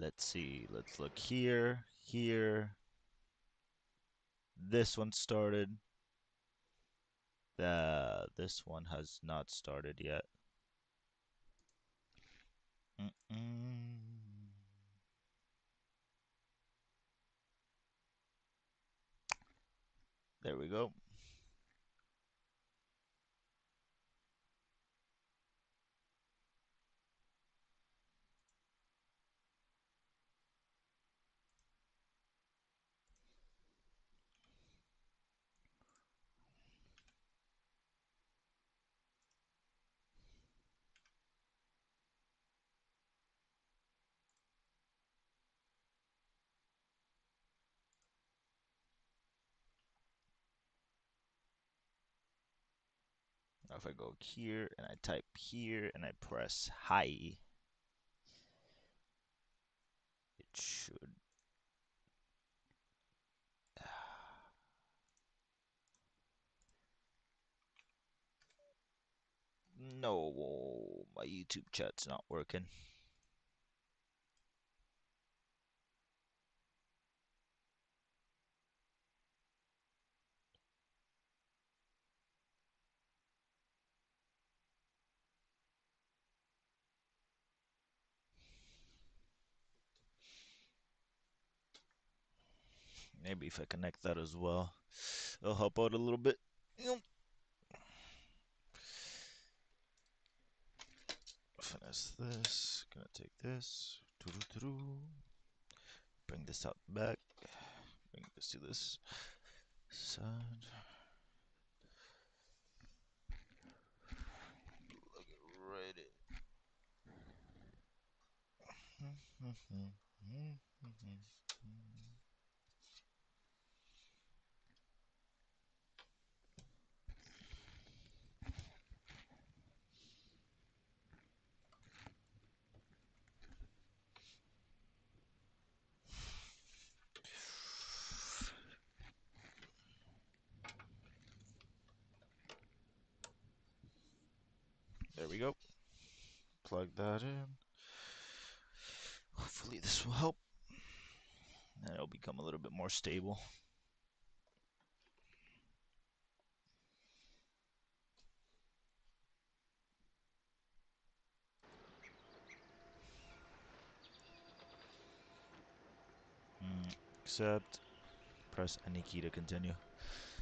Let's see. Let's look here, here. This one started. This one has not started yet. There we go. Now if I go here and I type here and I press hi, it should. No, my YouTube chat's not working. Maybe if I connect that as well, it'll help out a little bit. Finesse this. Gonna take this. Bring this out back. Bring this to this side. Plug it right in. There we go. Plug that in. Hopefully this will help. And it'll become a little bit more stable. Accept. Press any key to continue.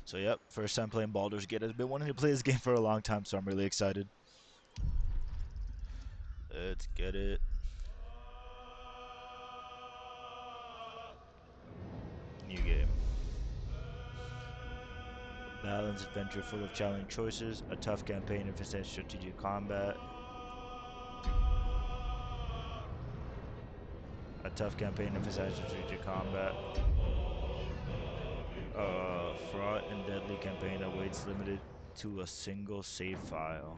So yep, first time playing Baldur's Gate. I've been wanting to play this game for a long time, so I'm really excited. Let's get it. New game. Balanced adventure full of challenging choices, a tough campaign emphasizing strategic combat. A tough campaign emphasizing strategic combat. Fraught and deadly campaign awaits, limited to a single save file.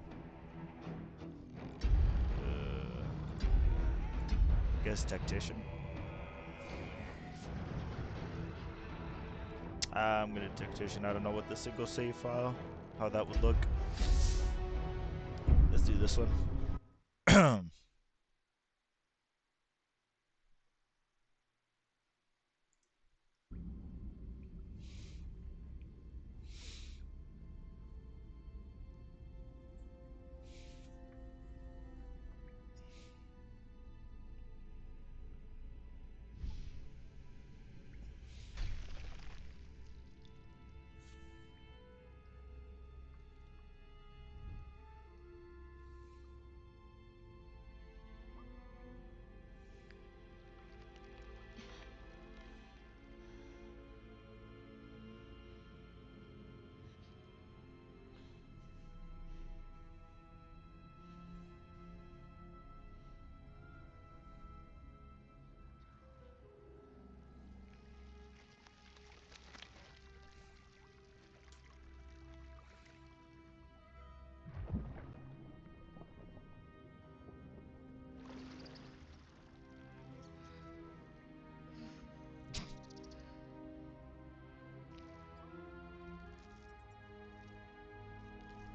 Guess tactician. I'm gonna tactician. I don't know what the single save file, how that would look. Let's do this one.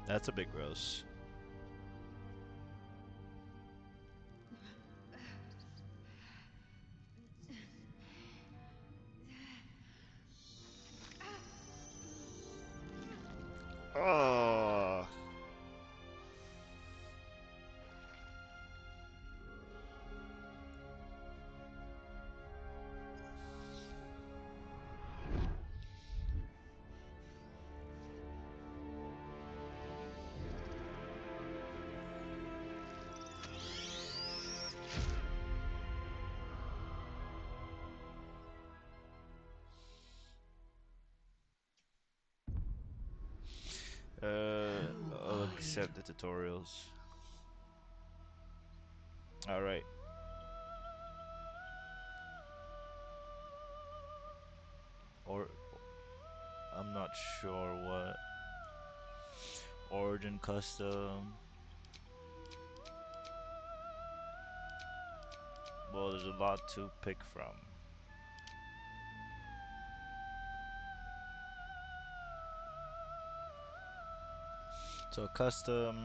That's a bit gross. accept the tutorials. Alright. Or I'm not sure what. Origin custom. Well, there's a lot to pick from. So custom.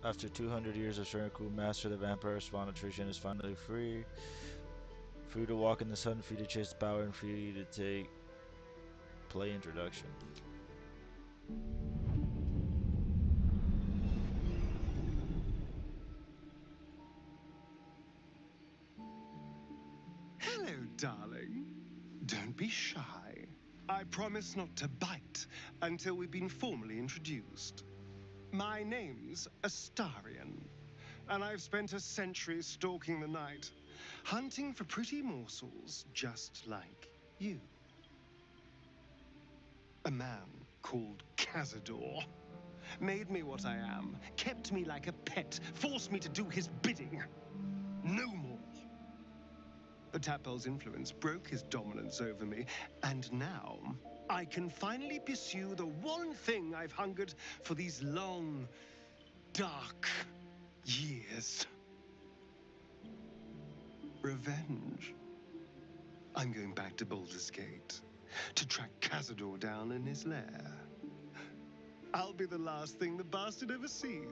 After 200 years of Shuriku Master, the vampire spawn attrition is finally free. Free to walk in the sun, free to chase power, and free to take play introduction. Hello, darling. Don't be shy. I promise not to bite until we've been formally introduced. My name's Astarion, and I've spent a century stalking the night, hunting for pretty morsels just like you. A man called Cazador made me what I am, kept me like a pet, forced me to do his bidding. No more. The Tapel's influence broke his dominance over me, and now I can finally pursue the one thing I've hungered for these long, dark years. Revenge. I'm going back to Baldur's Gate to track Cazador down in his lair. I'll be the last thing the bastard ever sees.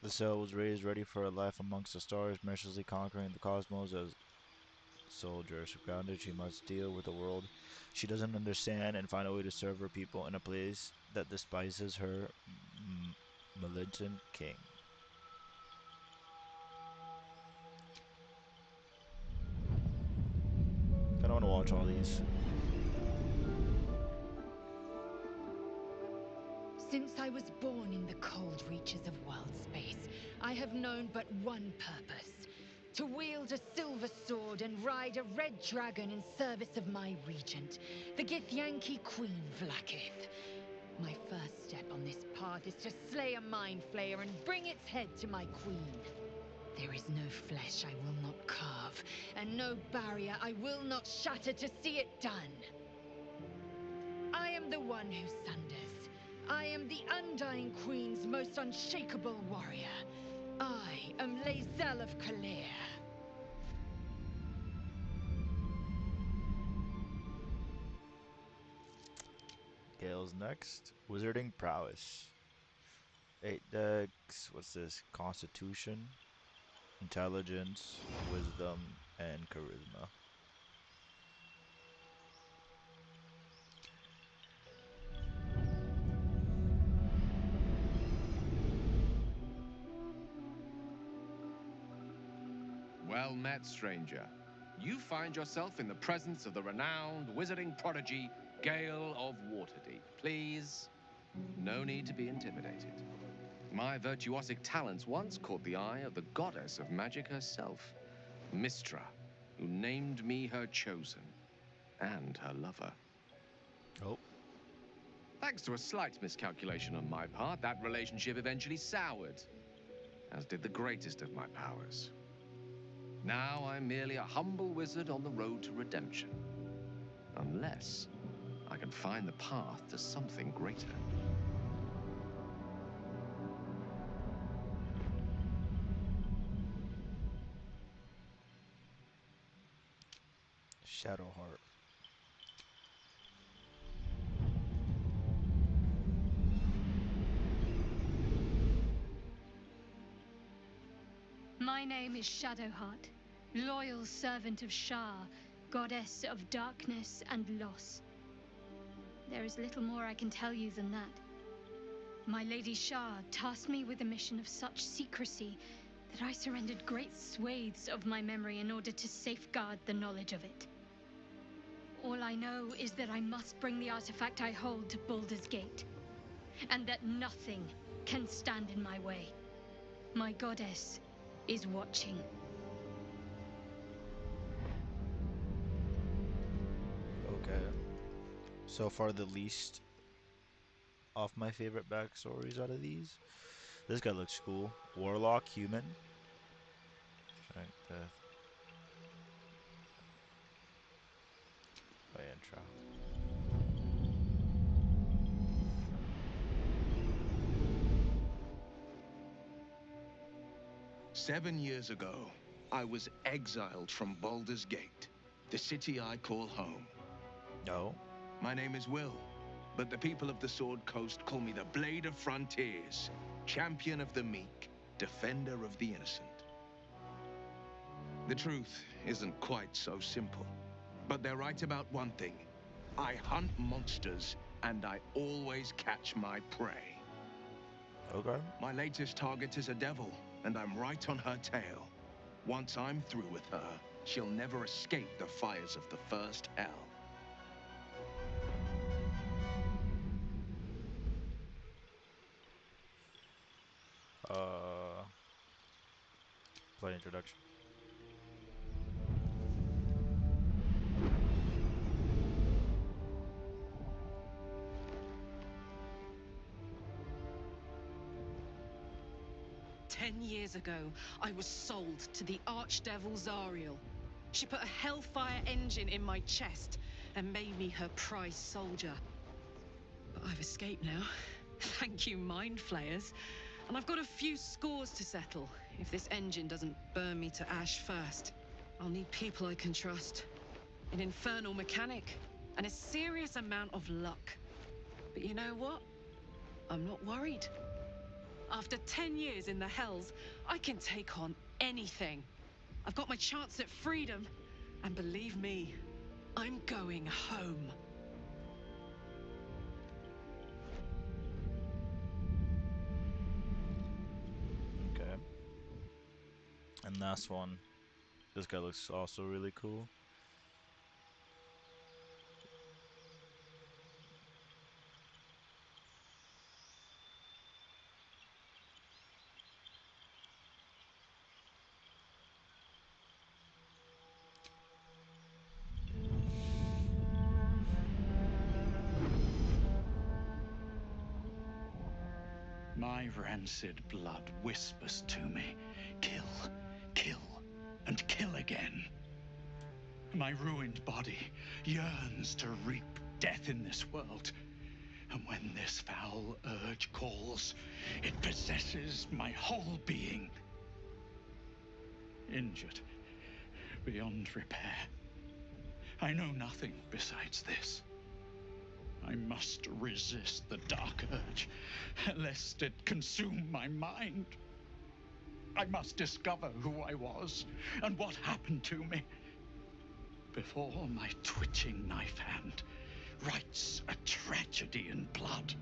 The cell was raised ready for a life amongst the stars, mercilessly conquering the cosmos as soldier. Grounded, she must deal with a world she doesn't understand and find a way to serve her people in a place that despises her militant king. I don't want to watch all these. Since I was born in the cold reaches of world space, I have known but one purpose. To wield a silver sword and ride a red dragon in service of my regent, the Githyanki Queen Vlaakith. My first step on this path is to slay a mind flayer and bring its head to my queen. There is no flesh I will not carve, and no barrier I will not shatter to see it done. I am the one who sunders. I am the Undying Queen's most unshakable warrior. I am Lae'zel of Kalir. Gale's next. Wizarding prowess. 8 decks. What's this? Constitution, intelligence, wisdom, and charisma. Well met, stranger. You find yourself in the presence of the renowned wizarding prodigy, Gale of Waterdeep. Please, no need to be intimidated. My virtuosic talents once caught the eye of the goddess of magic herself, Mystra, who named me her chosen, and her lover. Oh. Thanks to a slight miscalculation on my part, that relationship eventually soured, as did the greatest of my powers. Now I'm merely a humble wizard on the road to redemption. Unless I can find the path to something greater. Shadowheart. My name is Shadowheart, loyal servant of Shah, goddess of darkness and loss. There is little more I can tell you than that. My Lady Shah tasked me with a mission of such secrecy that I surrendered great swathes of my memory in order to safeguard the knowledge of it. All I know is that I must bring the artifact I hold to Baldur's Gate, and that nothing can stand in my way. My goddess is watching. Okay. So far, the least of my favorite backstories out of these. This guy looks cool. Warlock, human. Strength, death. By intro. 7 years ago, I was exiled from Baldur's Gate, the city I call home. No. My name is Will, but the people of the Sword Coast call me the Blade of Frontiers, champion of the meek, defender of the innocent. The truth isn't quite so simple, but they're right about one thing. I hunt monsters, and I always catch my prey. Okay. My latest target is a devil, and I'm right on her tail. Once I'm through with her, she'll never escape the fires of the first hell. Uh, Play introduction. Ten years ago, I was sold to the archdevil Zariel. She put a hellfire engine in my chest and made me her prize soldier. But I've escaped now. Thank you, mind flayers. And I've got a few scores to settle if this engine doesn't burn me to ash first. I'll need people I can trust, an infernal mechanic, and a serious amount of luck. But you know what? I'm not worried. After 10 years in the Hells, I can take on anything. I've got my chance at freedom, and believe me, I'm going home. Okay. And last one. This guy looks also really cool. My rancid blood whispers to me, kill, kill, and kill again. My ruined body yearns to reap death in this world. And when this foul urge calls, it possesses my whole being. Injured beyond repair. I know nothing besides this. I must resist the dark urge, lest it consume my mind. I must discover who I was and what happened to me before my twitching knife hand writes a tragedy in blood.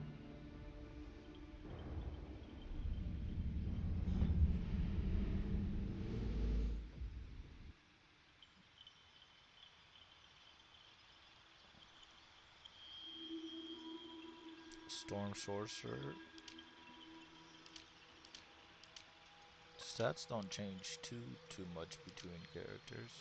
Storm Sorcerer. Stats don't change too much between characters.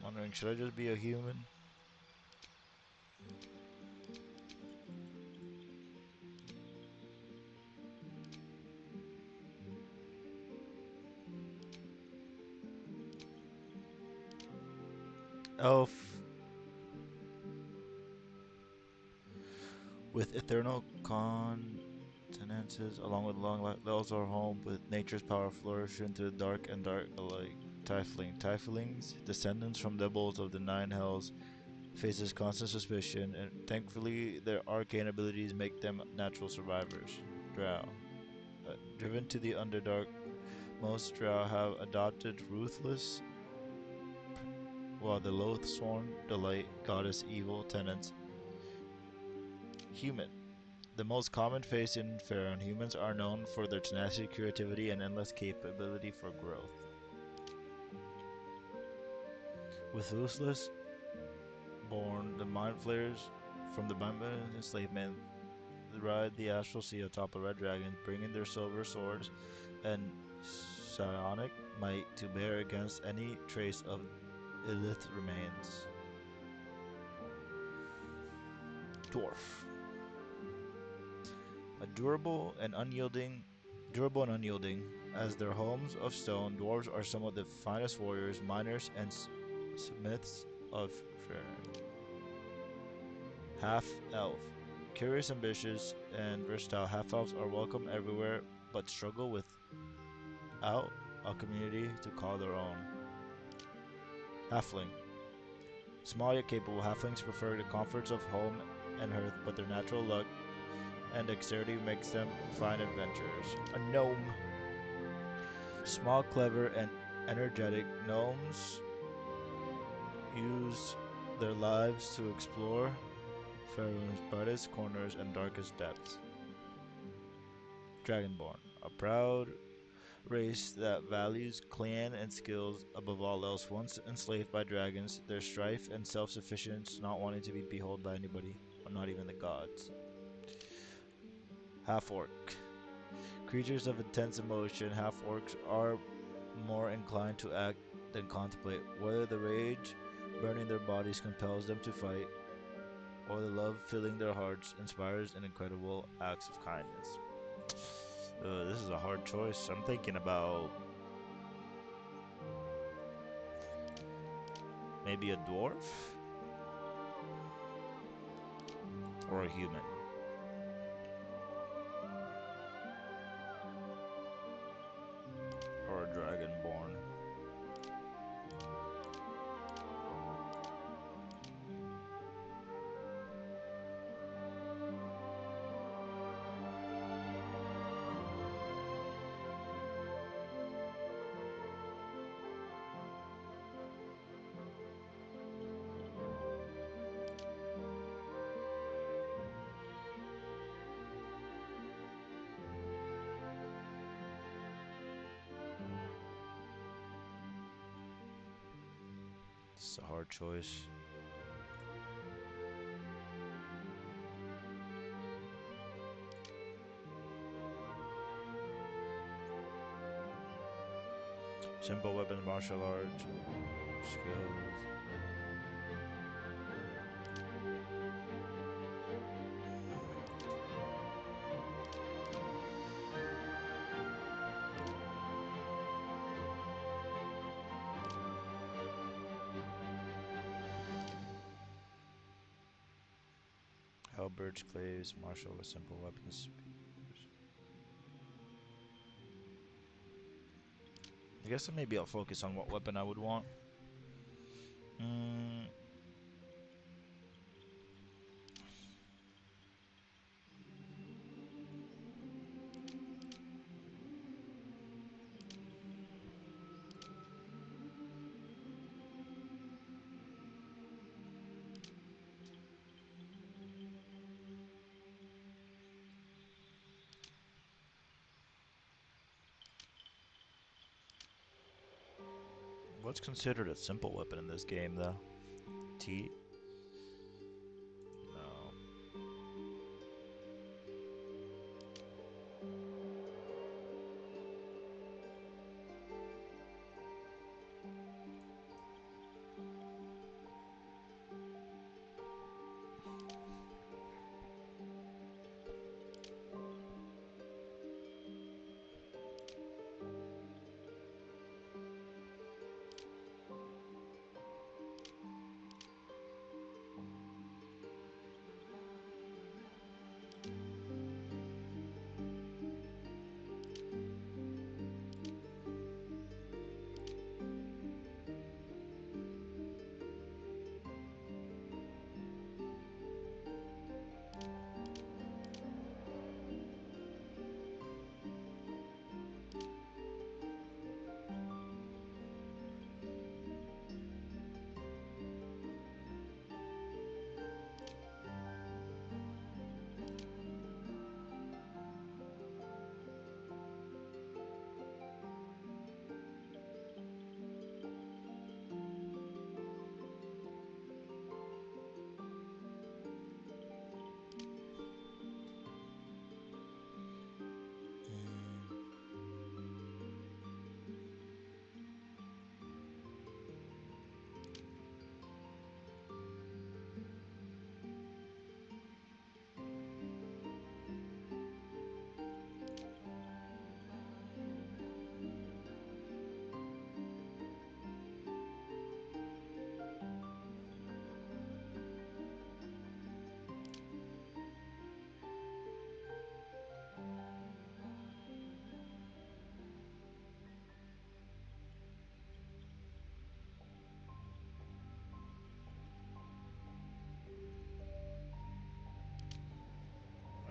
Wondering, should I just be a human? Elf with eternal continence. finances, along with long lives our home with nature's power flourish into the dark and dark alike. Tieflings, descendants from the bulls of the nine hells, faces constant suspicion, and thankfully their arcane abilities make them natural survivors. Drow. Driven to the Underdark, most Drow have adopted ruthless, while the Loathsworn delight goddess evil tenants. Human. The most common face in Faerun, humans are known for their tenacity, creativity, and endless capability for growth. With Ruthless born, the Mind Flayers from the Bamba enslavement ride the astral sea atop of red dragons, bringing their silver swords and psionic might to bear against any trace of Illith remains. Dwarf. A durable and unyielding. As their homes of stone, dwarves are some of the finest warriors, miners, and smiths of Faerun. Half elf. Curious, ambitious, and versatile, half elves are welcome everywhere but struggle without a community to call their own. Halfling. Small yet capable, halflings prefer the comforts of home and hearth, but their natural luck and dexterity makes them fine adventurers. A gnome. Small, clever, and energetic gnomes use their lives to explore Faerun's brightest corners and darkest depths. Dragonborn, a proud race that values clan and skills above all else. Once enslaved by dragons, their strife and self-sufficiency, not wanting to be beholden by anybody, or not even the gods. Half-orc. Creatures of intense emotion, half-orcs are more inclined to act than contemplate, whether the rage burning their bodies compels them to fight, or the love filling their hearts inspires in incredible acts of kindness. This is a hard choice. I'm thinking about maybe a dwarf or a human or a dragonborn. It's a hard choice. Simple weapons, martial arts, skills. Halberds, claves, martial with simple weapons. I guess maybe I'll focus on what weapon I would want. Mm, what's considered a simple weapon in this game, though? T? No.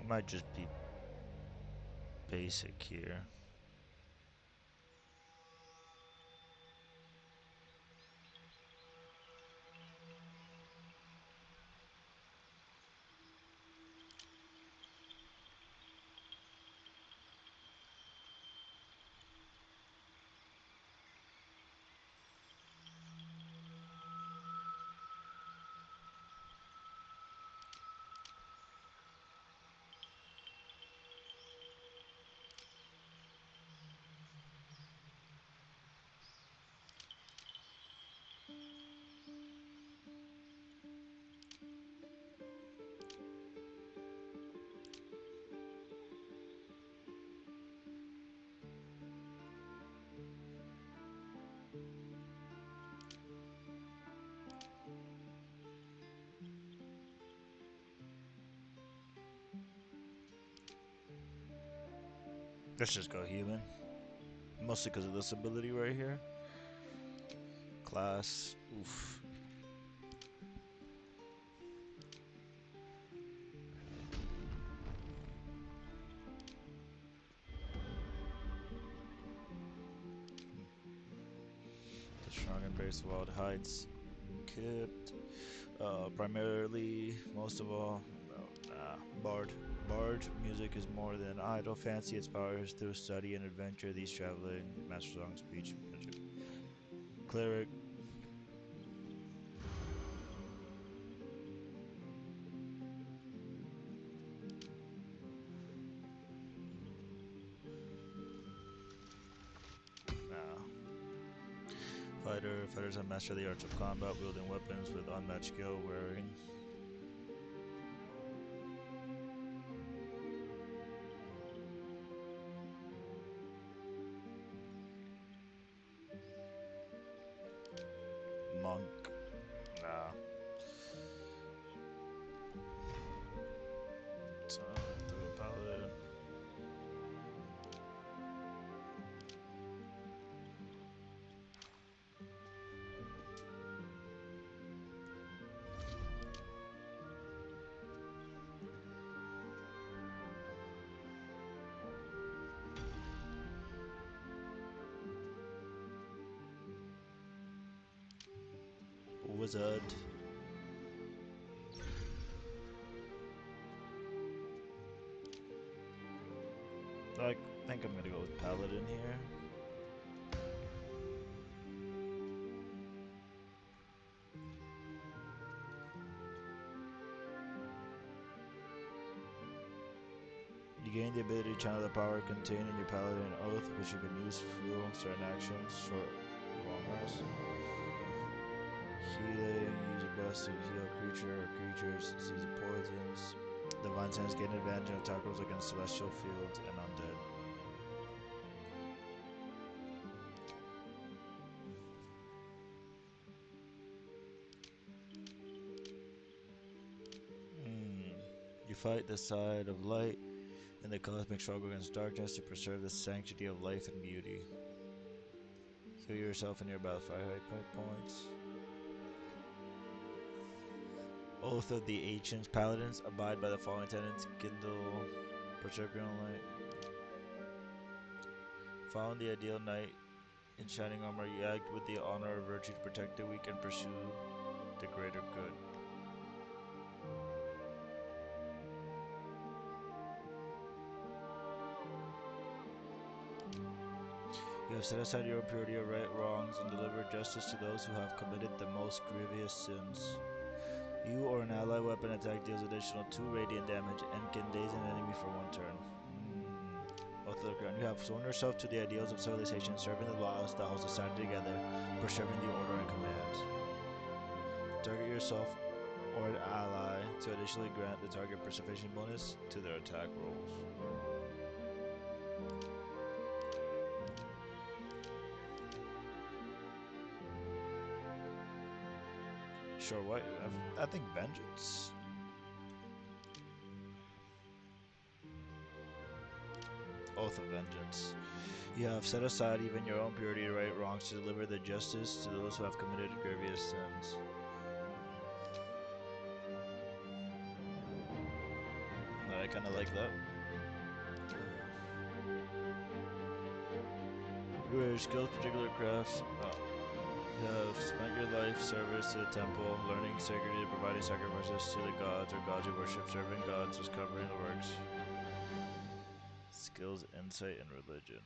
Might just be basic here. Let's just go human. Mostly because of this ability right here. Class. Oof. The strong embrace wild heights. Kid. Primarily, most of all, Bard. Bard music is more than idle fancy. Its powers through study and adventure. These traveling master song, speech, magic. Cleric. Nah. Fighter. Fighters have mastered the arts of combat, wielding weapons with unmatched skill, wearing. Monk. Nah. So, through a paladin. Wizard. I think I'm gonna go with paladin here. You gain the ability to channel the power contained in your paladin oath, which you can use to fuel certain actions, short or long rest. Healing, use your best to heal a creature or creatures, seize poisons. Divine Sense gain advantage on attack rolls against celestial fields and undead. You fight the side of light in the cosmic struggle against darkness to preserve the sanctity of life and beauty. Heal yourself in your battlefield points. Oath of the Ancients. Paladins abide by the following tenets: kindle, preserve your own light. Found the ideal knight in shining armor, you act with the honor of virtue to protect the weak and pursue the greater good. You have set aside your own purity of right wrongs and delivered justice to those who have committed the most grievous sins. You or an ally weapon attack deals additional 2 radiant damage and can daze an enemy for 1 turn. Oath of the Crown. You have sworn yourself to the ideals of civilization, serving the laws that hold society together, preserving the order and command. Target yourself or an ally to additionally grant the target preservation bonus to their attack rolls. Sure, what? I think Vengeance. Oath of Vengeance. You have set aside even your own purity to right wrongs to deliver the justice to those who have committed grievous sins. I kind of like that. Your skills, particular crafts. You have spent your life service to the temple, learning sacredity, providing sacrifices to the gods or gods you worship, serving gods, discovering the works. Skills, insight, and religion.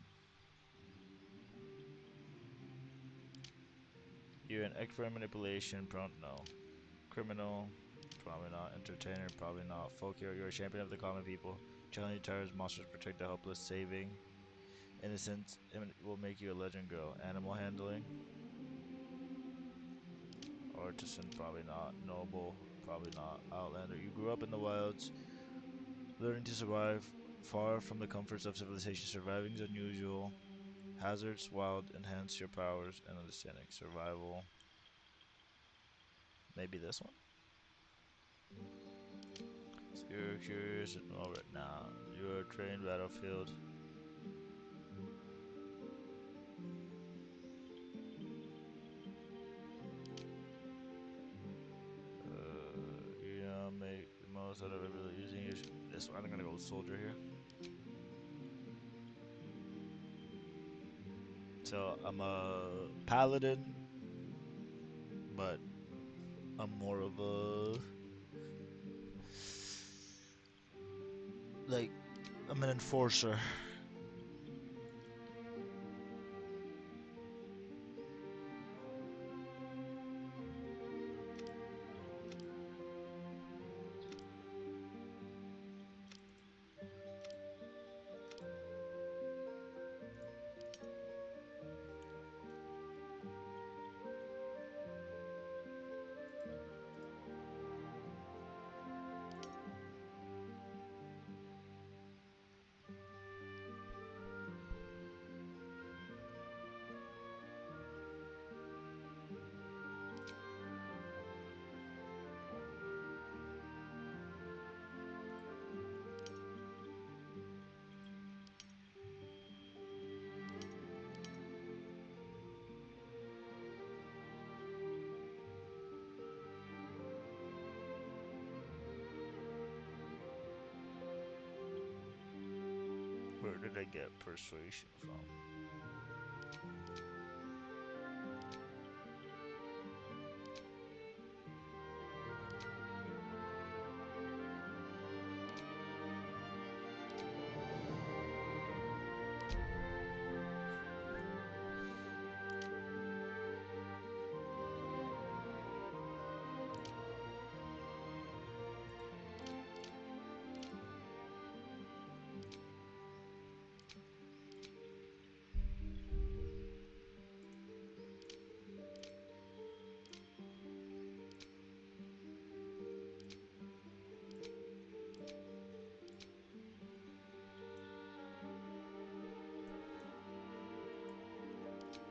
You're an expert in manipulation, prompt no. Criminal, probably not. Entertainer, probably not. Folk hero, you're a champion of the common people. Challenge terrorists, monsters, protect the helpless, saving. Innocence will make you a legend girl. Animal handling, artisan, probably not. Noble, probably not. Outlander, you grew up in the wilds, learning to survive far from the comforts of civilization. Surviving is unusual. Hazards, wild, enhance your powers and understanding. Survival, maybe this one? You're curious and all right now. You're a trained battlefield. Make the most out of it really using this one. I'm gonna go with soldier here. So I'm a paladin, but I'm more of a like I'm an enforcer. Where did I get persuasion from?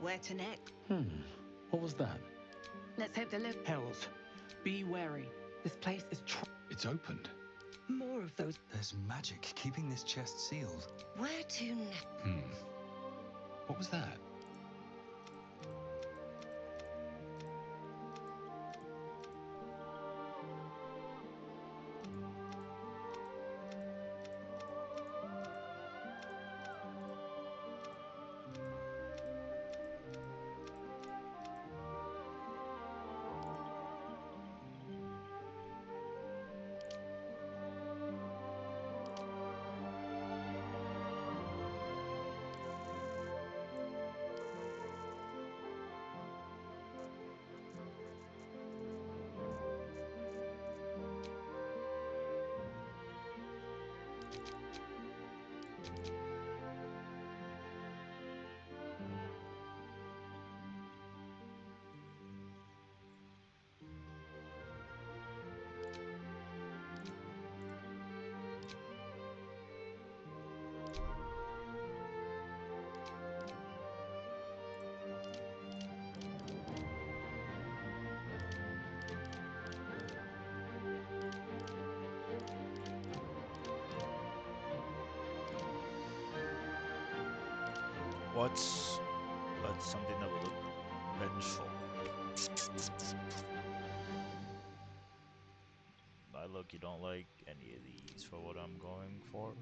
Where to next? What was that? Let's hope the Hells. Be wary. This place is It's opened. more of those. There's magic keeping this chest sealed. Where to next? What was that? What's something that would look vengeful? I low like you don't like any of these for what I'm going for.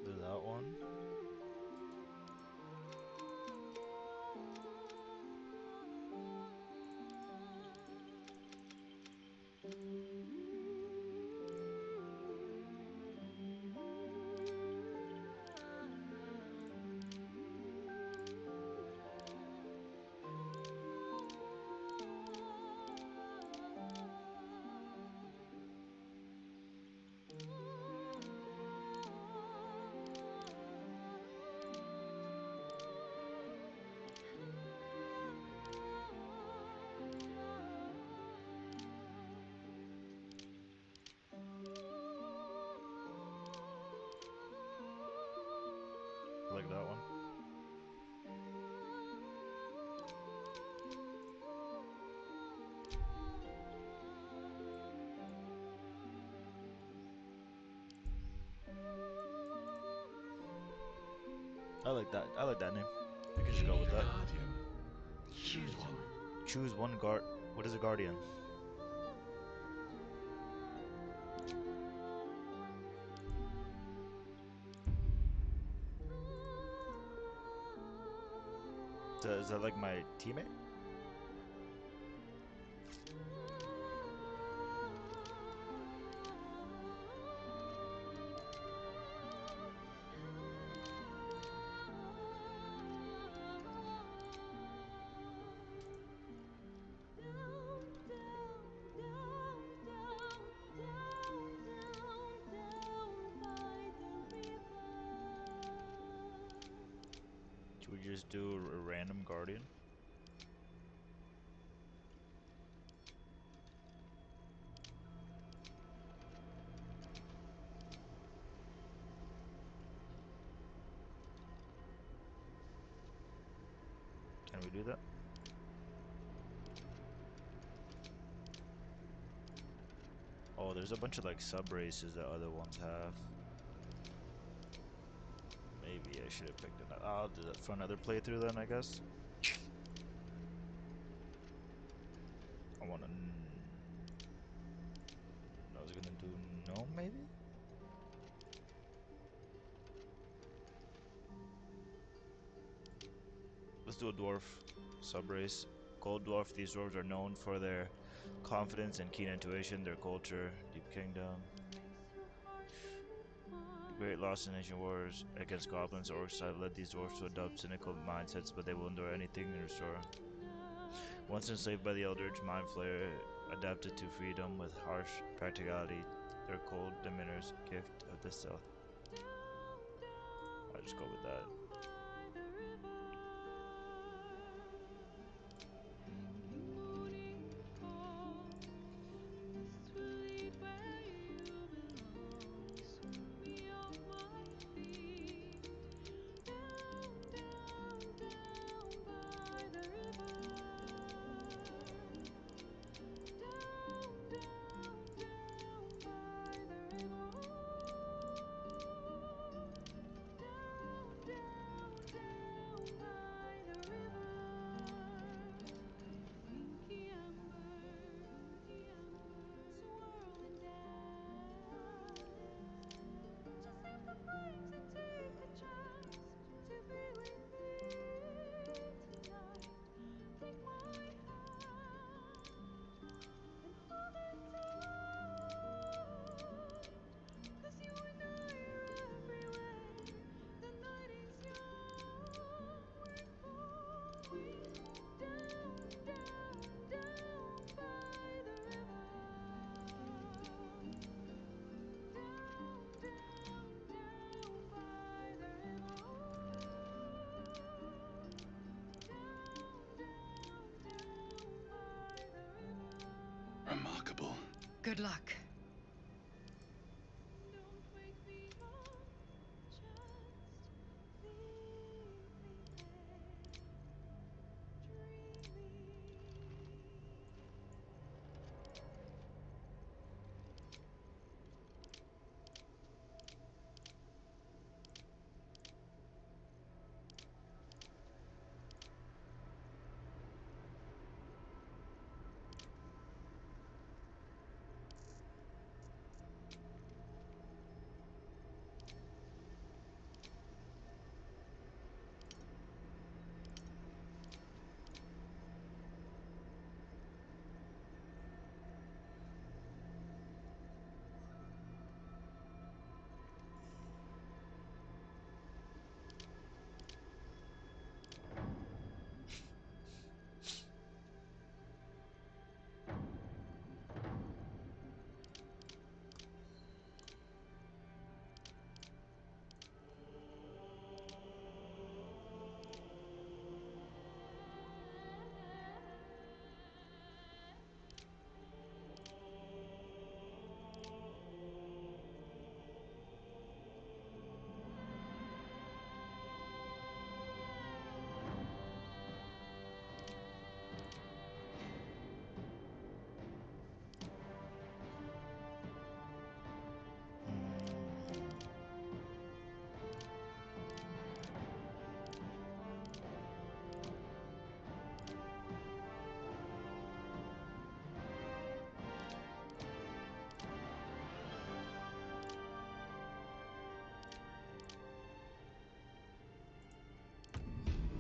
Do that one. Like that one. I like that. I like that name. We can just go with that. Guardian. Choose one. Choose one guard. What is a guardian? Is that like my teammate? Should we just do a random guardian? Can we do that? Oh, there's a bunch of like sub races that other ones have. Maybe I should have picked another. I'll do that for another playthrough then, I guess. I wanna. I was gonna do no, maybe? Let's do a dwarf sub race. Gold dwarf. These dwarves are known for their confidence and keen intuition, their culture, deep kingdom. The great lost in ancient wars against goblins, orcs have led these dwarves to adopt cynical mindsets, but they will endure anything and restore. Once enslaved by the Eldritch Mind Flayer, adapted to freedom with harsh practicality, their cold demeanor's gift of the stealth. I'll just go with that. Good luck.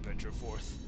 Venture forth.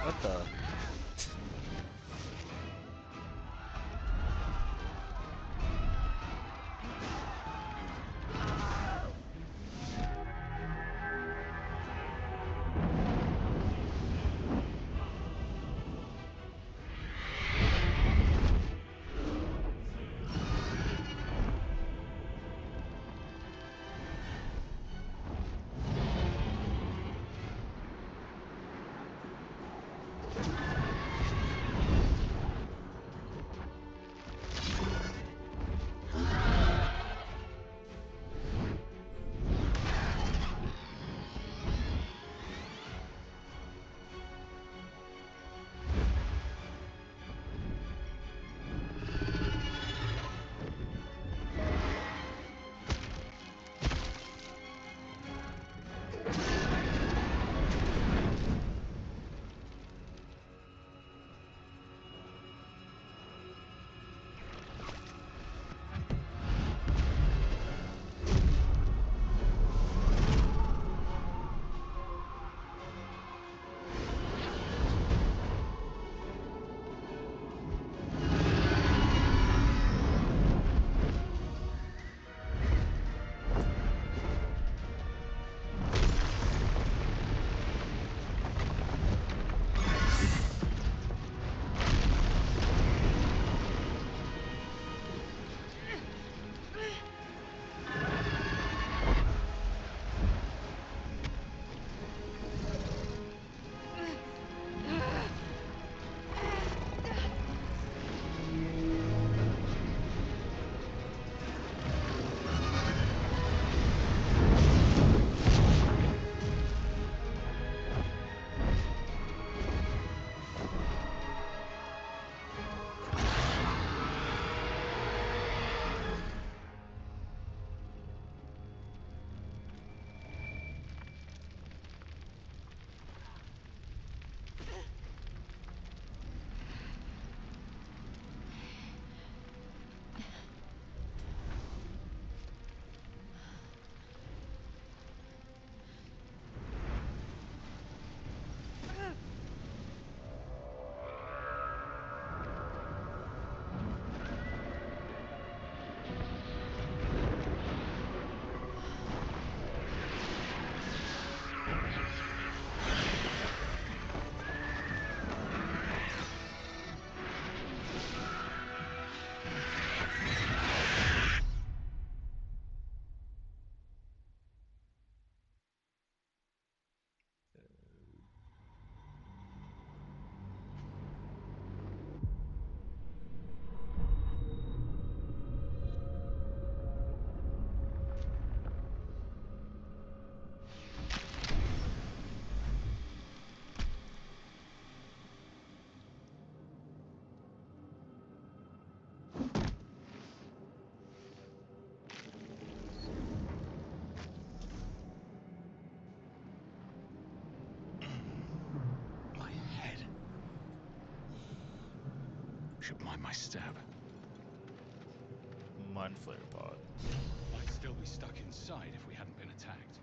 What the? should mind my step. Mind Flayer Pod. I'd still be stuck inside if we hadn't been attacked.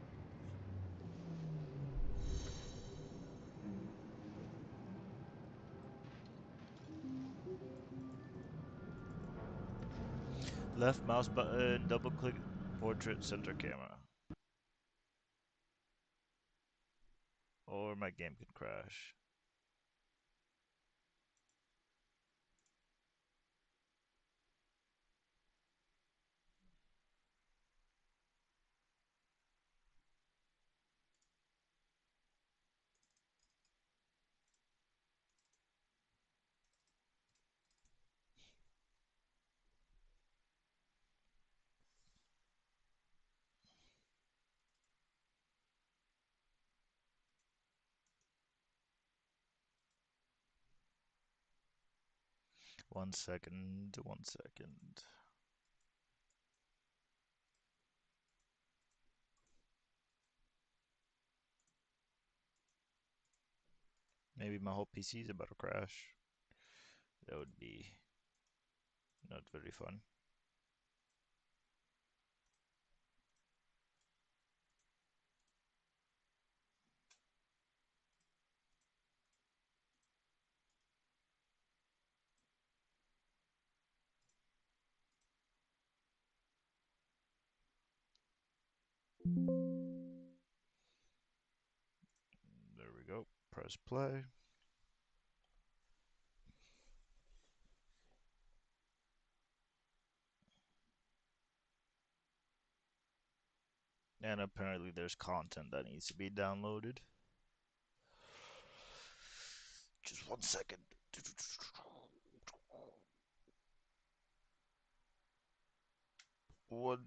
Left mouse button, double click portrait center camera. Or my game can crash. One second, 1 second. Maybe my whole PC is about to crash. That would be not very fun. There we go. Press play. And apparently there's content that needs to be downloaded. Just 1 second. One.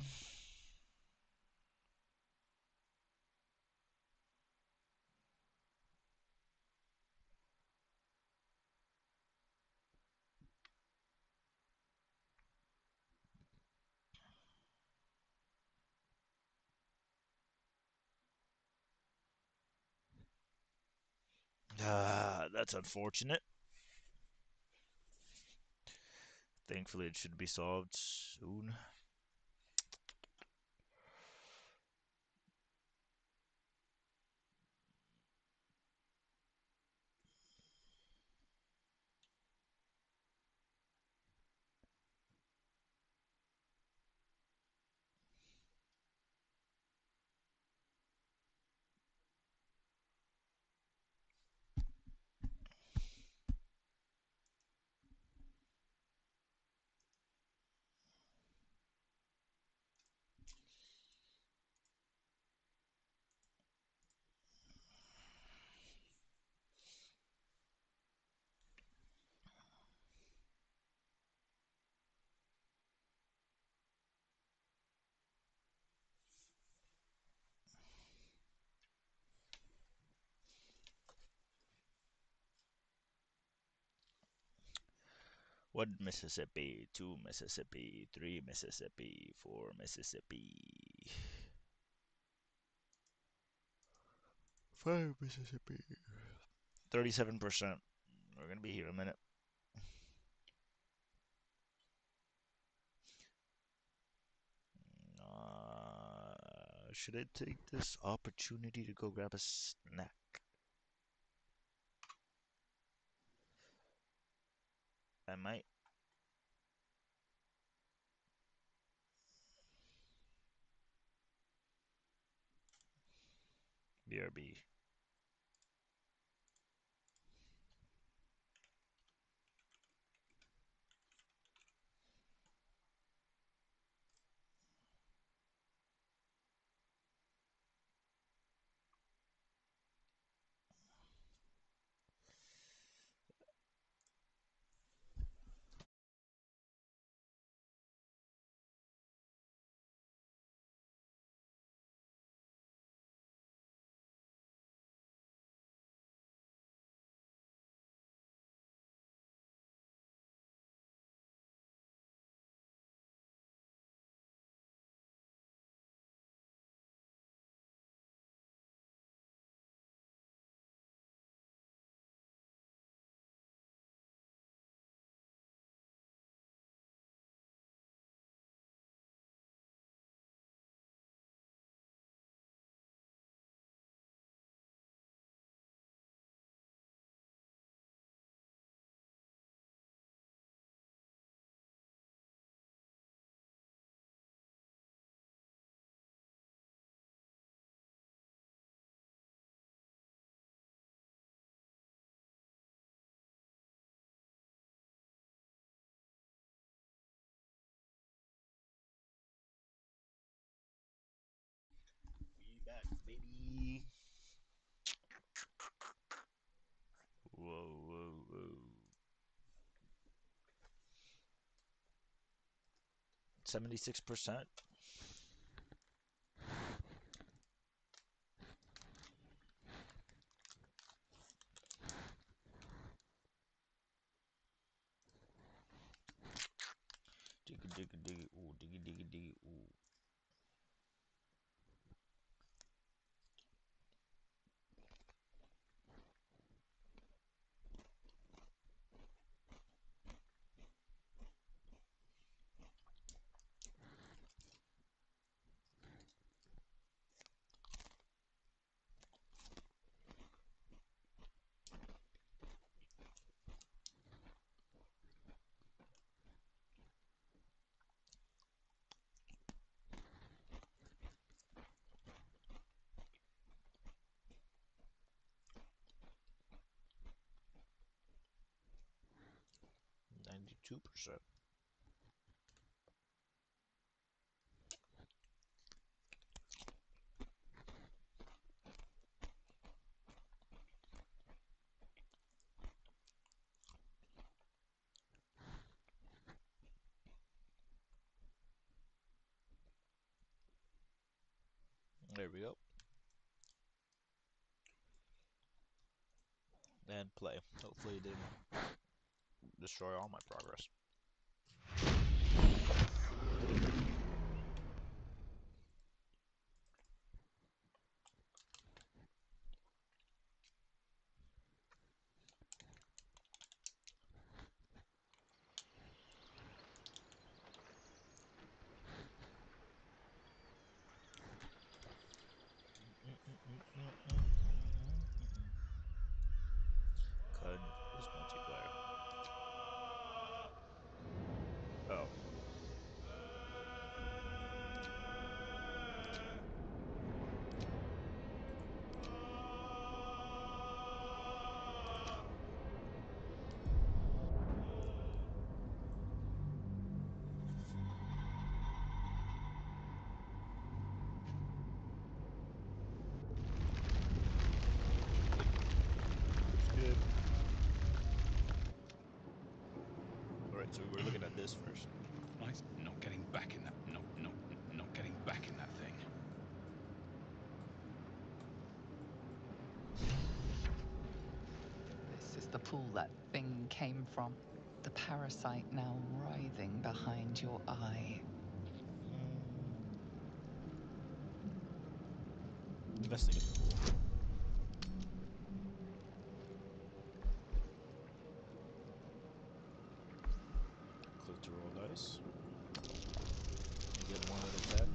That's unfortunate. Thankfully, it should be solved soon. One Mississippi, two Mississippi, three Mississippi, four Mississippi, five Mississippi. 37%. We're gonna be here in a minute. Should I take this opportunity to go grab a snack? I might. BRB. baby. Whoa, whoa, whoa. 76%. Diggy, diggy, diggy, ooh, diggy, diggy, diggy, ooh. $92%. There we go. And play. Hopefully it didn't destroy all my progress. CUD is multiplayer. Oh. Good. Alright, so we're looking at this first. Right? Not getting back in that. Not getting back in that thing. This is the pool that thing came from. The parasite now writhing behind your eye. Investigate. Click to roll dice. You get 1 out of 10.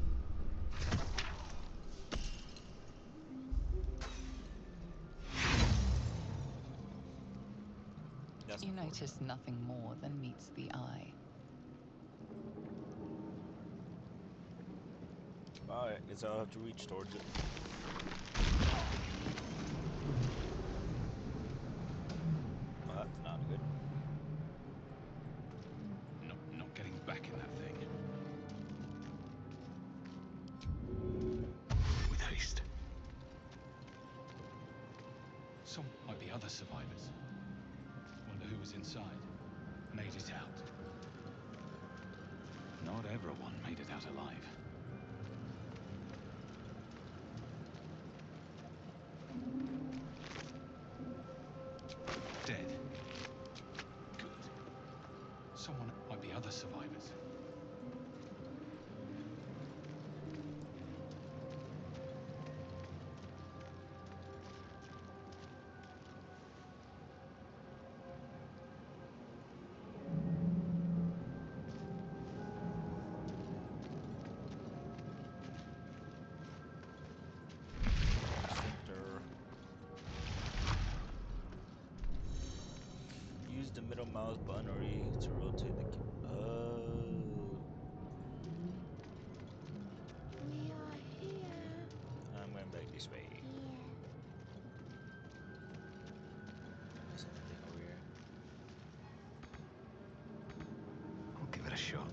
That's You unfortunate. notice nothing more than meets the eye. Alright, guess I'll have to reach towards it. Well, that's not good. Not getting back in that thing. With haste. Some might be other survivors. Wonder who was inside. Made it out. Not everyone made it out alive. Dead. Good. Someone might be other survivors. Center. Use the middle mouse button or E to rotate the We are here. I'm going back this way. Yeah. Is anything over here? I'll give it a shot.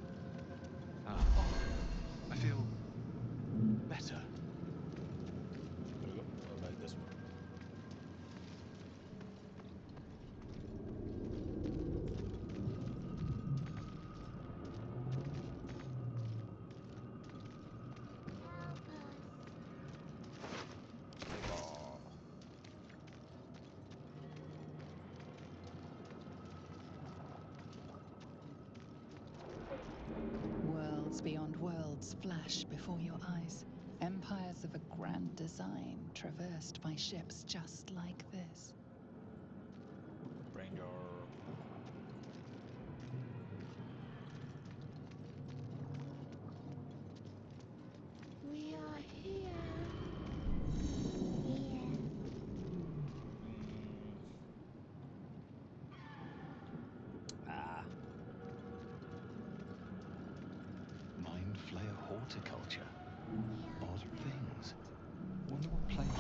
I feel better. beyond worlds flash before your eyes. Empires of a grand design traversed by ships just like this. Ranger. We are here. Here. Ah. Mind Flayer horticulture. Odd things. Wonder what planet.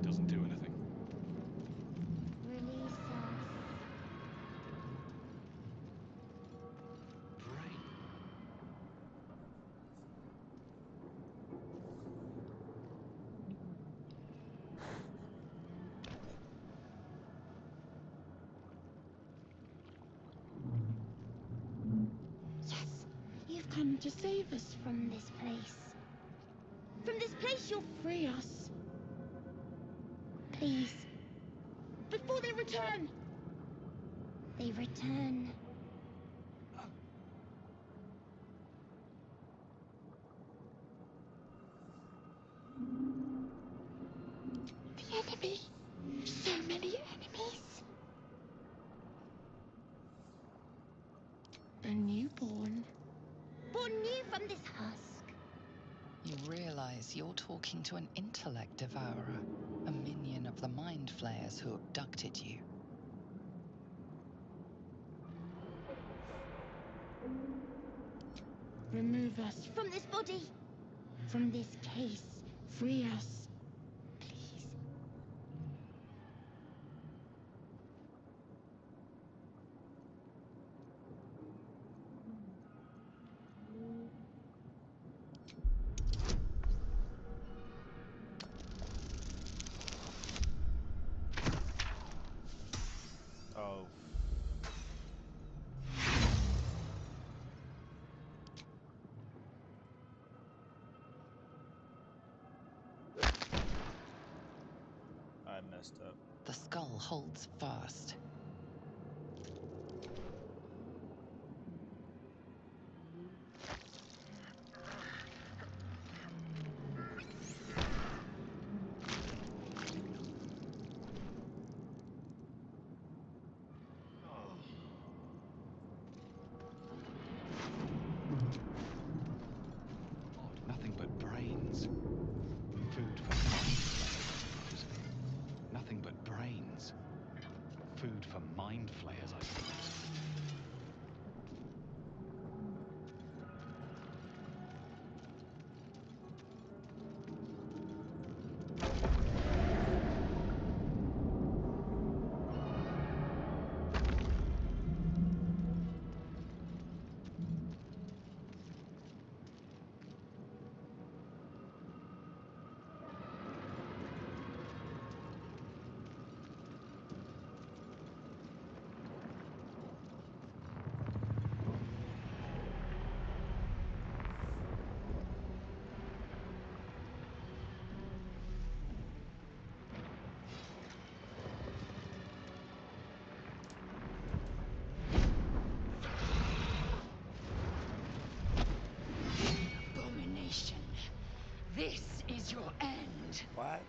Doesn't do anything. Release us. Brain. Yes, you've come to save us from this place. From this place, you'll free us. Please. Before they return. They return. The enemy. So many enemies. A newborn. Born new from this husk. You realize you're talking to an intellect devourer, a minion of the mind flayers who abducted you. Remove us from this body. From this case. Free us. Please. Oh. I messed up. The skull holds fast. Odd, nothing but brains. Food for mind flayers, I suppose. Nothing but brains. Food for mind flayers, I suppose. Abomination. This is your end. What?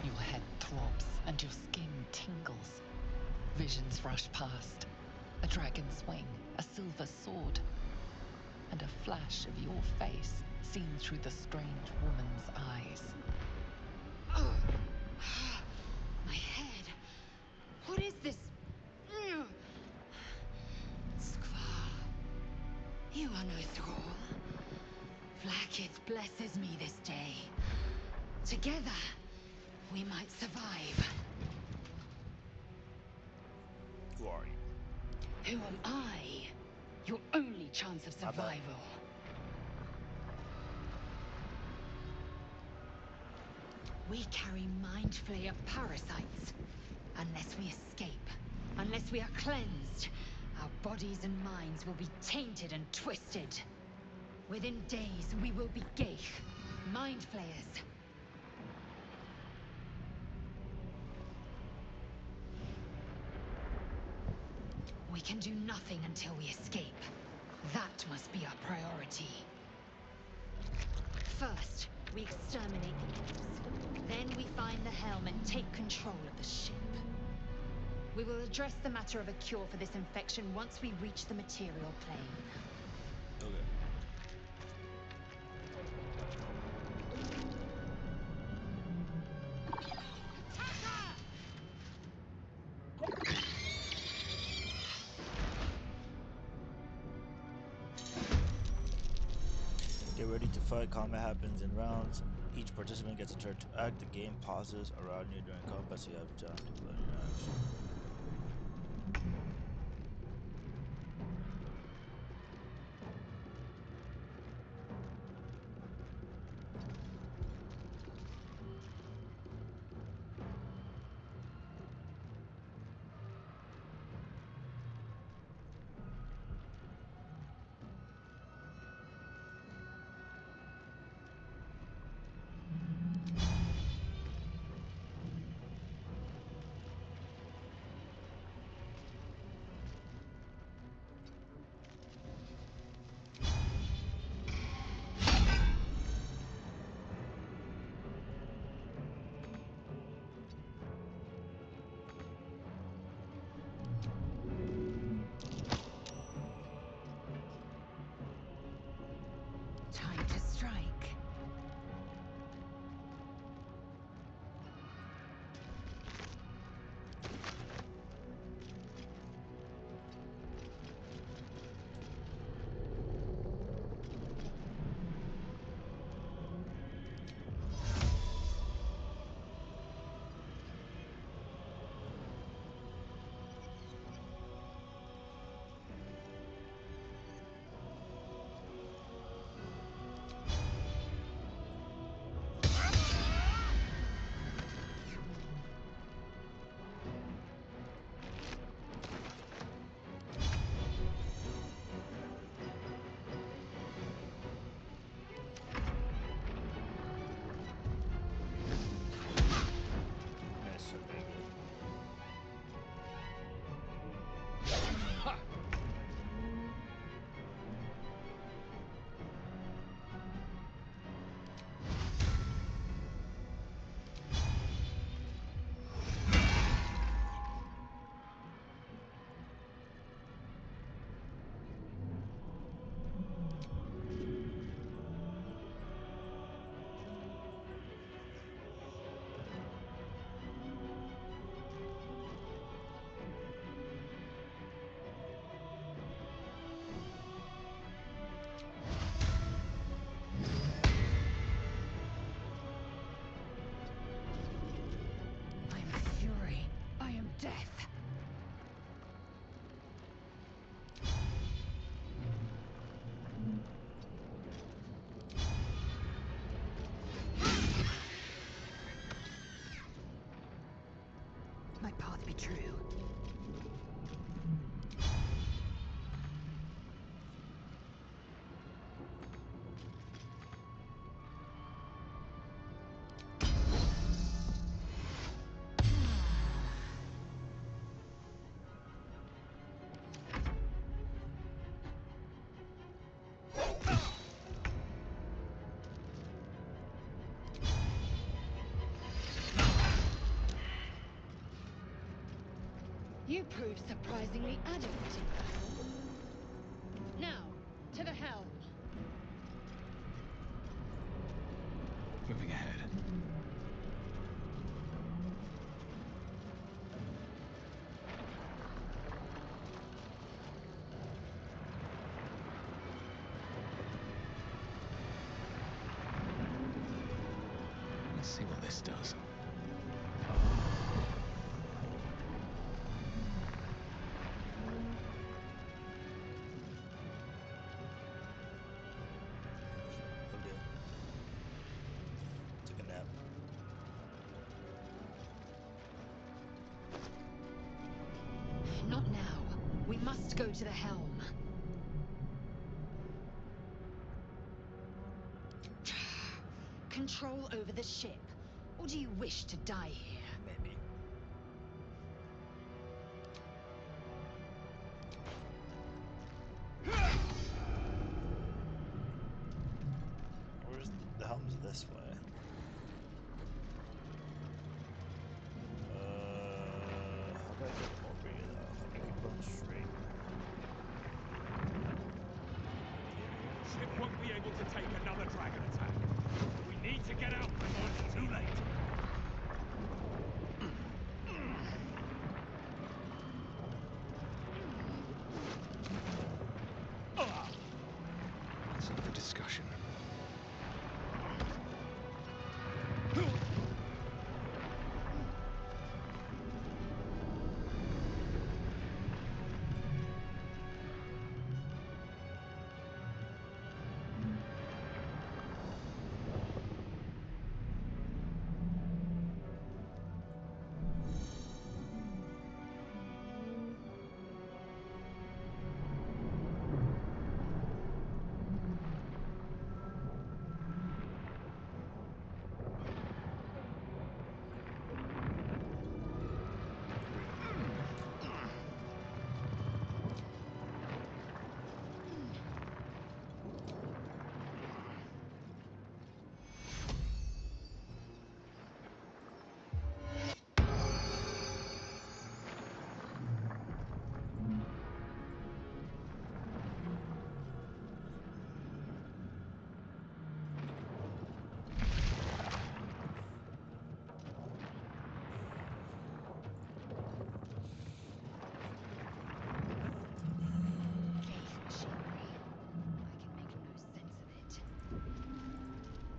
Your head throbs and your skin tingles. Visions rush past. A dragon's wing, a silver sword, and a flash of your face seen through the strange woman's eyes. Oh. My head. What is this? Skvar. You are no thrall. Vlaakith blesses me this day. Together, we might survive. Who are you? Who am I? Your only chance of My bad. survival. We carry mind flayer parasites. Unless we escape, unless we are cleansed, our bodies and minds will be tainted and twisted. Within days, we will be Geich, mind flayers. We can do nothing until we escape. That must be our priority. First, we exterminate the imps. Then we find the helm and take control of the ship. We will address the matter of a cure for this infection once we reach the material plane. Okay. Get ready to fight. Combat happens in rounds. Each participant gets a turn to act. The game pauses around you during combat, so you have time to plan your action. Time to strike. Miss. Okay, good. I am fury. I am death. My path be true. You prove surprisingly adequate in battle. Now, to the helm. Moving ahead. Let's see what this does. Okay. Took a nap. We must go to the helm. Control over the ship. Or do you wish to die here? Maybe. Where's the helm's this way? How do I get over here though? I think keep going straight. Ship won't be able to take another dragon attack. We need to get out before it's too late. That's up for discussion.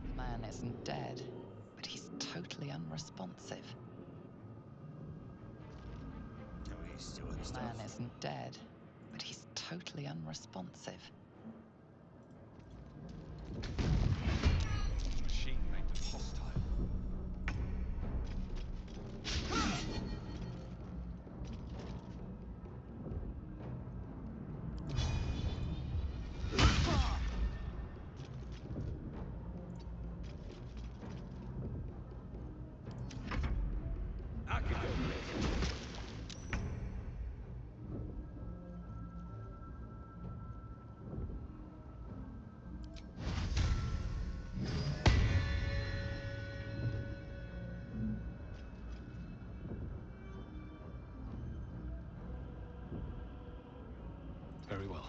The man isn't dead, but he's totally unresponsive. Oh, he's stealing The stuff. man isn't dead, but he's totally unresponsive. Machine made them hostile. I can do this. Very well.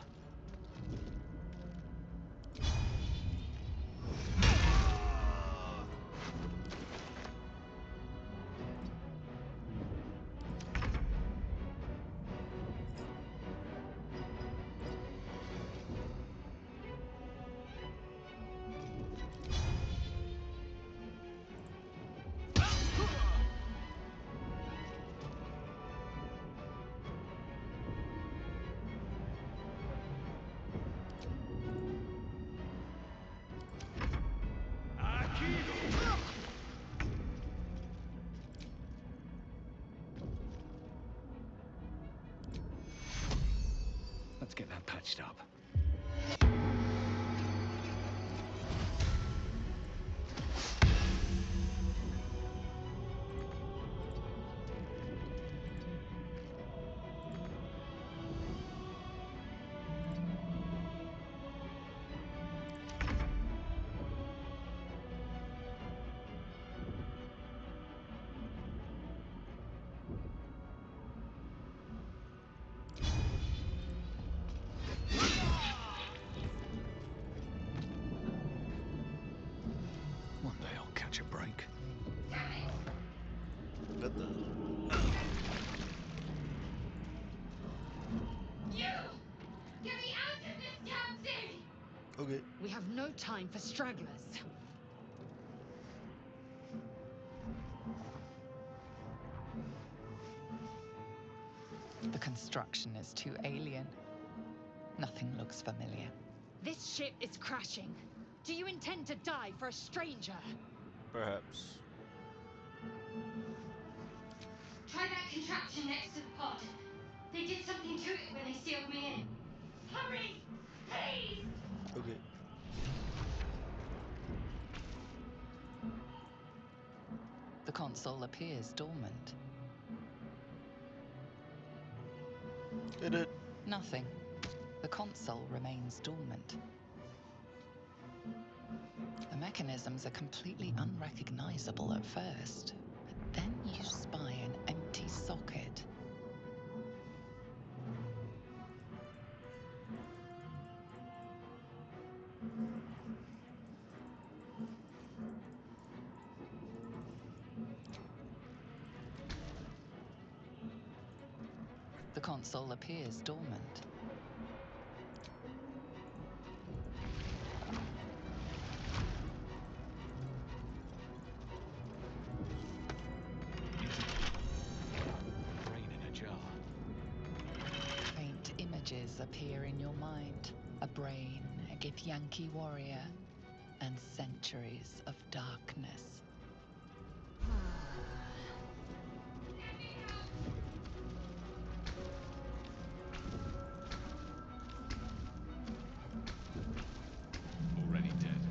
Let's get that patched up. One day I'll catch a break. Got the. You! Get me out of this damn thing! Okay. We have no time for stragglers. The construction is too alien. Nothing looks familiar. This ship is crashing. Do you intend to die for a stranger? Perhaps. Try that contraption next to the pod. They did something to it when they seal me in. Hurry! Please! Okay. The console appears dormant. Did it? Nothing. The console remains dormant. The mechanisms are completely unrecognizable at first, but then you spy an empty socket. The console appears dormant. Brain in a jar. Faint images appear in your mind. A brain, a Githyanki warrior, and centuries of darkness. Already dead.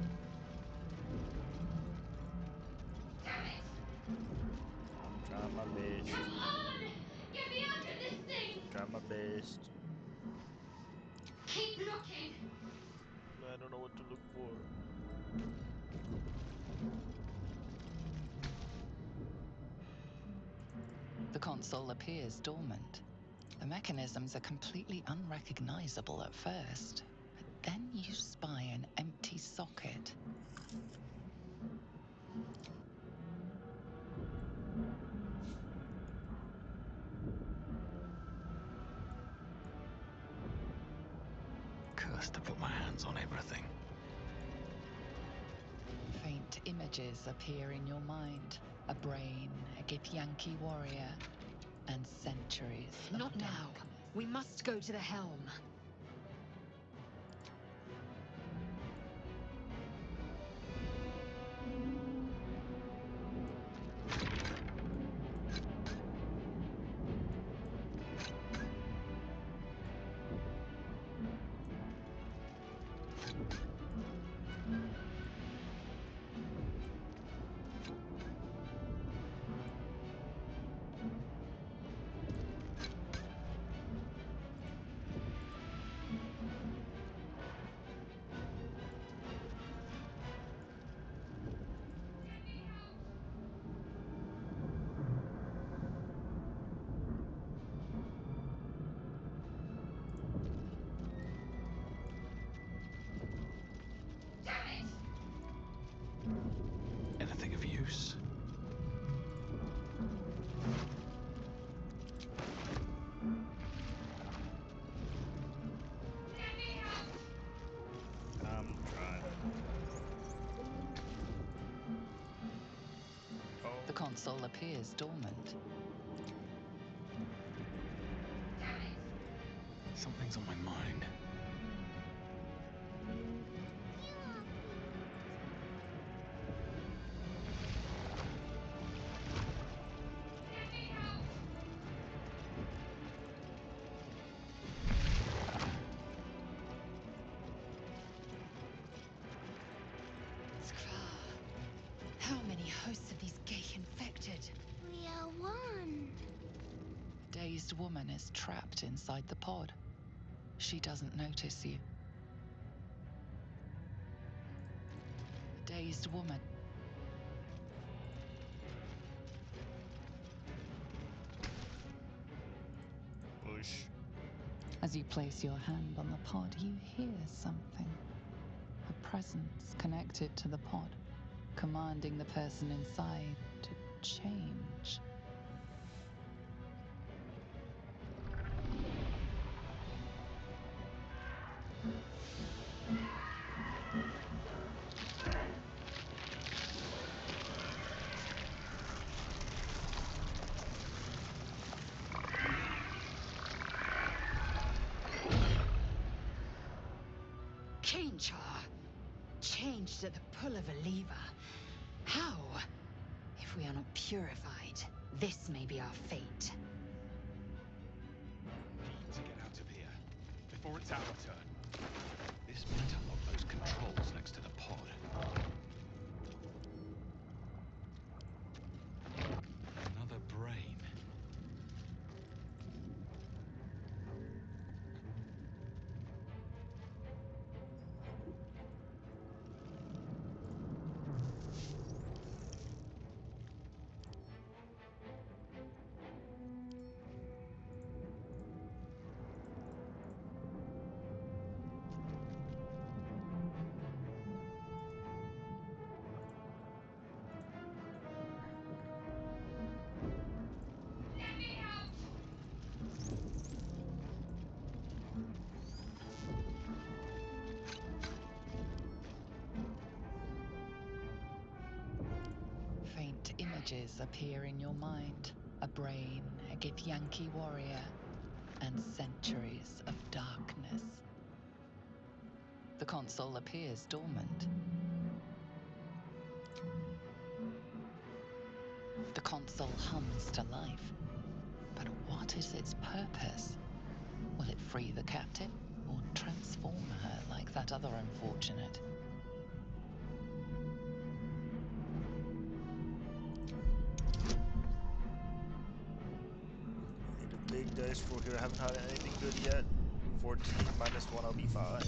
I'm trying my best. Come on! Get me out of this thing! Trying my best. Keep looking! I don't know what to look for. The console appears dormant. The mechanisms are completely unrecognizable at first, but then you spy an empty socket. Cursed to put my hands on everything. Faint images appear in your mind. A brain, a Githyanki warrior, and centuries of Not now. darkness. We must go to the helm. Anything of use? I'm trying. Oh. The console appears dormant. Something's on my mind. How many hosts of these gay infected? We are one. A dazed woman is trapped inside the pod. She doesn't notice you. A dazed woman. Push. As you place your hand on the pod, you hear something. A presence connected to the pod, commanding the person inside to change. Kinchar, changed at the pull of a lever. How? If we are not purified, this may be our fate. We need to get out of here. before it's our turn. This might unlock those controls next to the pod. Another brain. Let me out! Faint images appear in your mind. A brain, a Githyanki warrior, and centuries of darkness. The console appears dormant. The console hums to life. But what is its purpose? Will it free the captive or transform her like that other unfortunate? Need a big dice for here. I haven't had anything good yet. 14 minus 1, I'll be fine.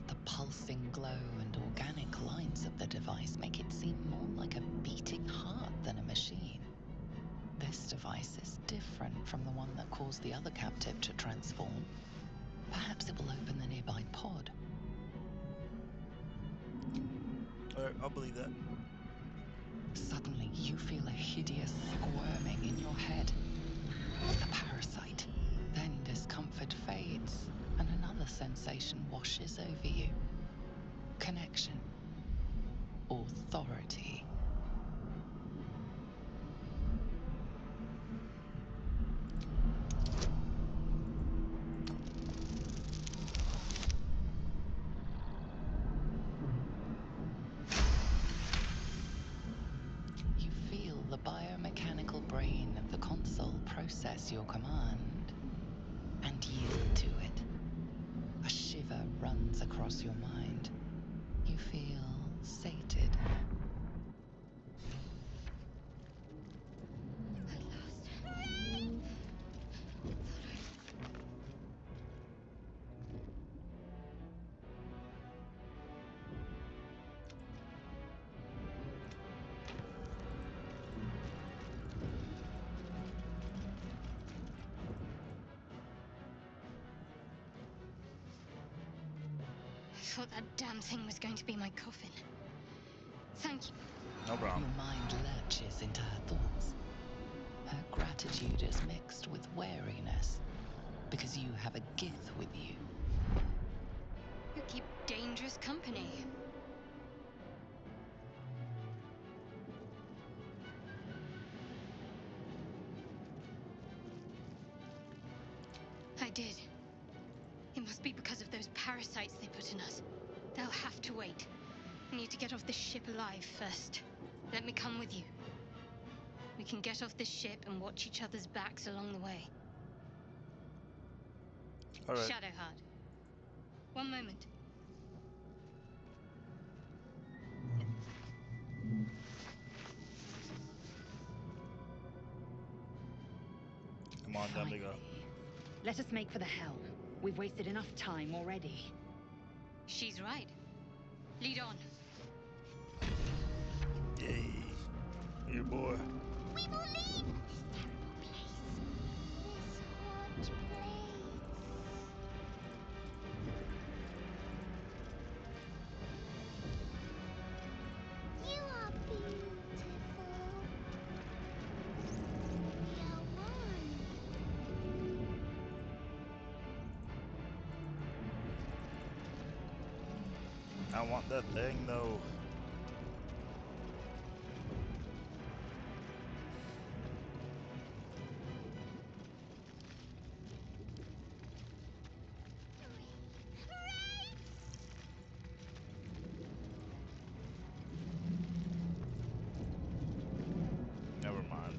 The pulsing glow and organic lines of the device make it seem more like a beating heart than a machine. This device is different from the one that caused the other captive to transform. Perhaps it will open the nearby pod. Alright, I'll believe that. Suddenly, you feel a hideous squirming in your head. The parasite. Then discomfort fades, and another sensation washes over you. Connection. Authority. You feel the biomechanical brain of the console process your command and yield to it. A shiver runs across your mind. You feel sated. At last. I thought that damn thing was going to be my coffin. Thank you. No problem. Your mind lurches into her thoughts. Her gratitude is mixed with wariness, because you have a Gith with you. You keep dangerous company. I did. It must be because of those parasites they put in us. They'll have to wait. We need to get off this ship alive first. Let me come with you. We can get off this ship and watch each other's backs along the way. Alright. Shadowheart. One moment. Come on, down we go. Let us make for the helm. We've wasted enough time already. She's right. Lead on. Yay. Your boy. We will leave this terrible place. This hot place. You are beautiful. We are one. I want that thing though. Never mind.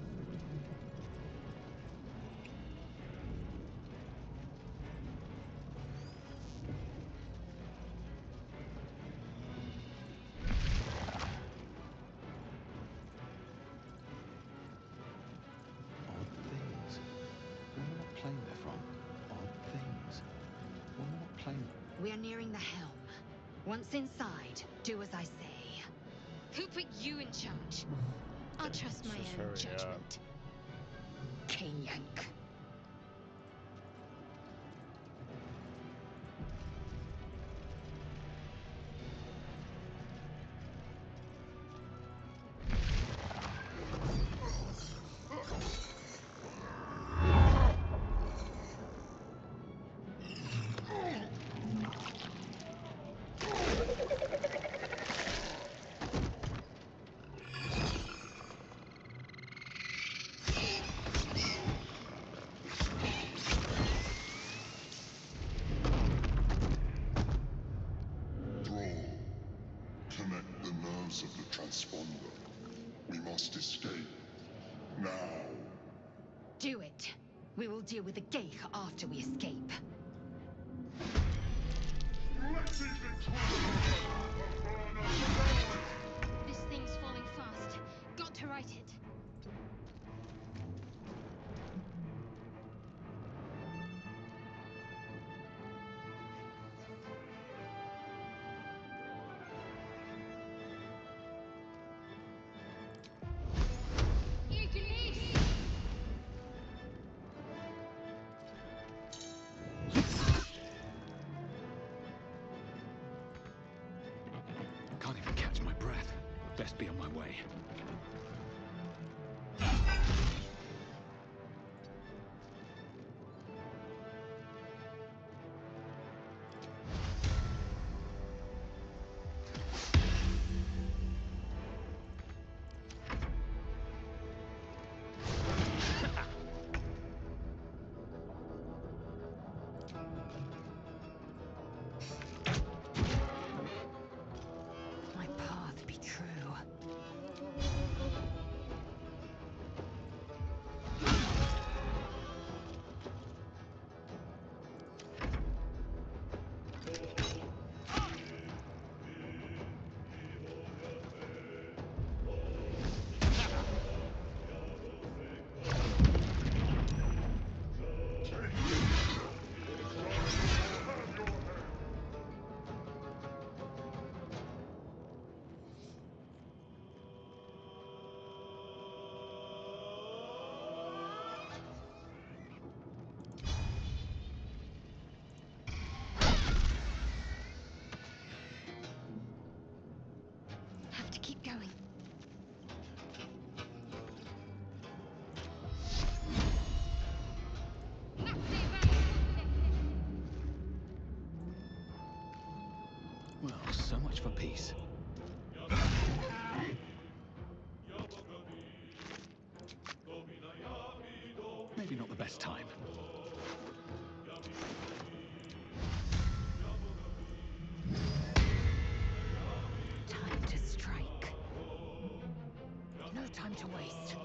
thing? We are nearing the helm. Once inside, do as I say. Who put you in charge? I'll trust my just own hurry up. judgment. K-Yank. Thrall, connect the nerves of the transponder. We must escape. Now. Do it. We will deal with the Geich after we escape. This thing's falling fast. Got to right it. Can't even catch my breath. Best be on my way. My path be true. Have to keep going. Well, so much for peace. Maybe not the best time. Time to strike. No time to waste.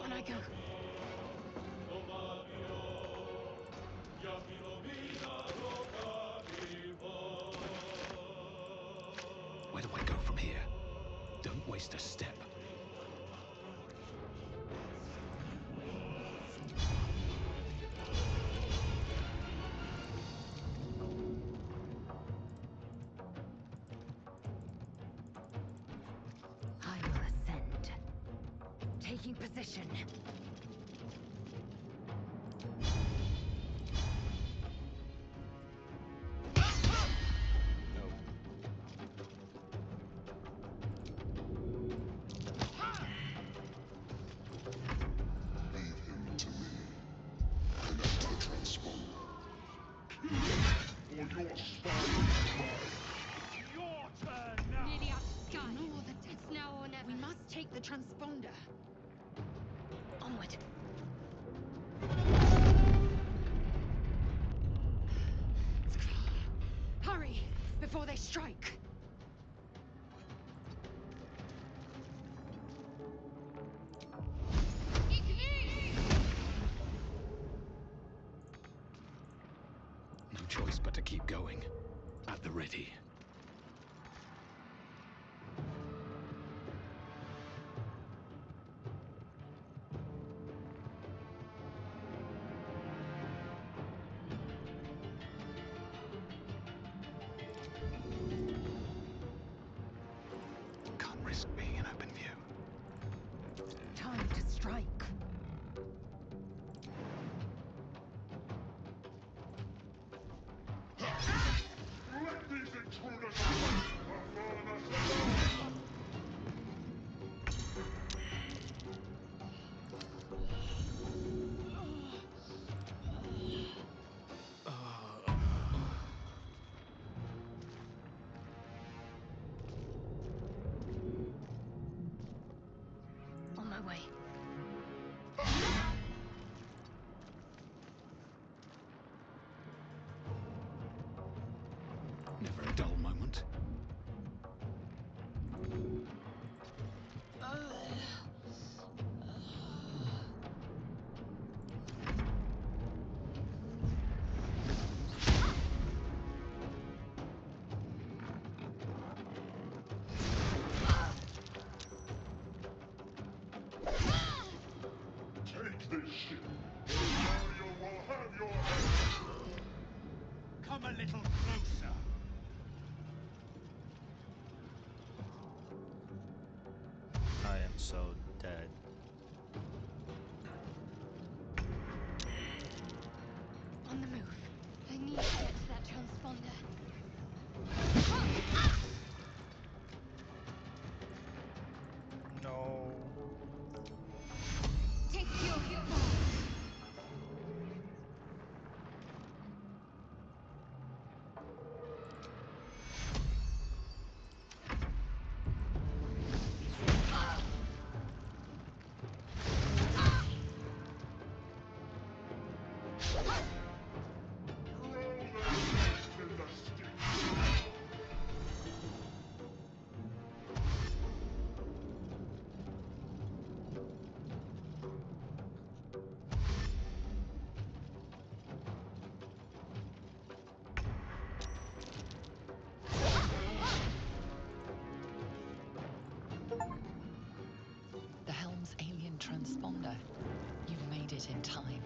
On I go. Where do I go from here? Don't waste a step. I will ascend. Taking position. Leave him to me. Connect the transponder. Or your spine Your turn now! Nearly out of sky. Ignore the death. It's now or never. We must take the transponder. Onward. Strike! No choice but to keep going. At the ready. Can't risk being in open view. Time to strike. Let these intruders away before the On my way. Never a dull moment. Take this ship. Ariel will have your head. Come a little closer. I am so dead. On the move. I need to get to that transponder. No. Take fuel. Roll their heads in the stick. The helm's alien transponder. You've made it in time.